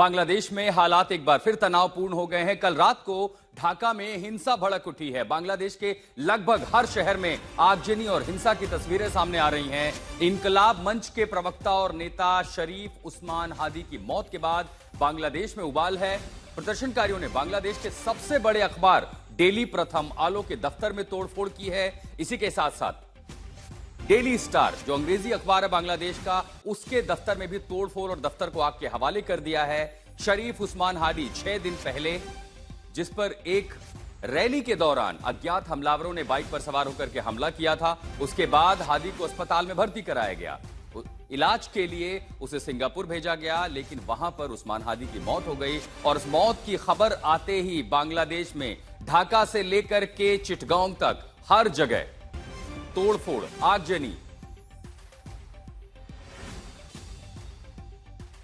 बांग्लादेश में हालात एक बार फिर तनावपूर्ण हो गए हैं। कल रात को ढाका में हिंसा भड़क उठी है। बांग्लादेश के लगभग हर शहर में आगजनी और हिंसा की तस्वीरें सामने आ रही हैं। इनकलाब मंच के प्रवक्ता और नेता शरीफ उस्मान हादी की मौत के बाद बांग्लादेश में उबाल है। प्रदर्शनकारियों ने बांग्लादेश के सबसे बड़े अखबार डेली प्रथम आलो के दफ्तर में तोड़फोड़ की है। इसी के साथ साथ डेली स्टार जो अंग्रेजी अखबार है बांग्लादेश का, उसके दफ्तर में भी तोड़फोड़ और दफ्तर को आग के हवाले कर दिया है। शरीफ उस्मान हादी 6 दिन पहले, जिस पर एक रैली के दौरान अज्ञात हमलावरों ने बाइक पर सवार होकर के हमला किया था, उसके बाद हादी को अस्पताल में भर्ती कराया गया। इलाज के लिए उसे सिंगापुर भेजा गया, लेकिन वहां पर उस्मान हादी की मौत हो गई। और उस मौत की खबर आते ही बांग्लादेश में ढाका से लेकर के चिटगांव तक हर जगह तोड़फोड़, आगजनी।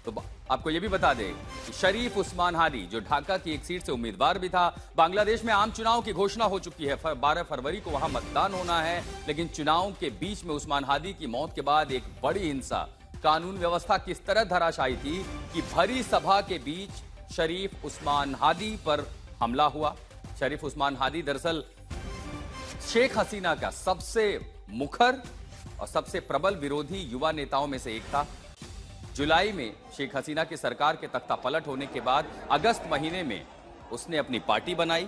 तो आपको यह भी बता दें कि शरीफ उस्मान हादी जो ढाका की एक सीट से उम्मीदवार भी था, बांग्लादेश में आम चुनाव की घोषणा हो चुकी है। 12 फरवरी को वहां मतदान होना है, लेकिन चुनाव के बीच में उस्मान हादी की मौत के बाद एक बड़ी हिंसा, कानून व्यवस्था किस तरह धराशायी थी कि भरी सभा के बीच शरीफ उस्मान हादी पर हमला हुआ। शरीफ उस्मान हादी दरअसल शेख हसीना का सबसे मुखर और सबसे प्रबल विरोधी युवा नेताओं में से एक था। जुलाई में शेख हसीना की सरकार के तख्ता पलट होने के बाद अगस्त महीने में उसने अपनी पार्टी बनाई,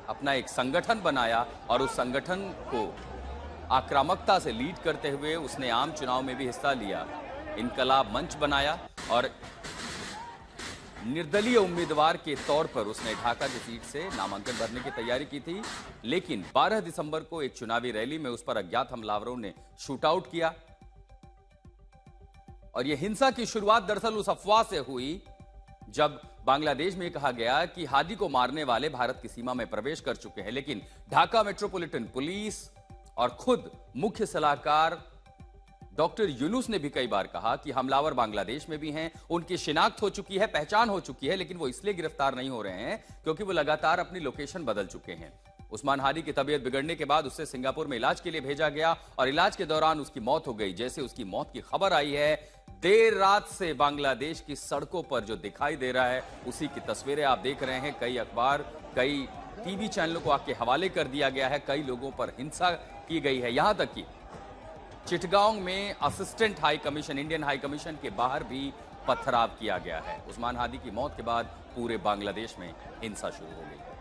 अपना एक संगठन बनाया और उस संगठन को आक्रामकता से लीड करते हुए उसने आम चुनाव में भी हिस्सा लिया। इनकलाब मंच बनाया और निर्दलीय उम्मीदवार के तौर पर उसने ढाका की सीट से नामांकन भरने की तैयारी की थी। लेकिन 12 दिसंबर को एक चुनावी रैली में उस पर अज्ञात हमलावरों ने शूट आउट किया। और यह हिंसा की शुरुआत दरअसल उस अफवाह से हुई जब बांग्लादेश में कहा गया कि हादी को मारने वाले भारत की सीमा में प्रवेश कर चुके हैं। लेकिन ढाका मेट्रोपॉलिटन पुलिस और खुद मुख्य सलाहकार डॉक्टर यूनुस ने भी कई बार कहा कि हमलावर बांग्लादेश में भी हैं, उनकी शिनाख्त हो चुकी है, पहचान हो चुकी है, लेकिन वो इसलिए गिरफ्तार नहीं हो रहे हैं क्योंकि वो लगातार अपनी लोकेशन बदल चुके हैं। उस्मान हादी की तबीयत बिगड़ने के बाद उसे सिंगापुर में इलाज के लिए भेजा गया और इलाज के दौरान उसकी मौत हो गई। जैसे उसकी मौत की खबर आई है, देर रात से बांग्लादेश की सड़कों पर जो दिखाई दे रहा है उसी की तस्वीरें आप देख रहे हैं। कई अखबार, कई टीवी चैनलों को आपके हवाले कर दिया गया है। कई लोगों पर हिंसा की गई है। यहां तक कि चिटगांव में assistant high commission, Indian high commission के बाहर भी पथराव किया गया है। उस्मान हादी की मौत के बाद पूरे बांग्लादेश में हिंसा शुरू हो गई।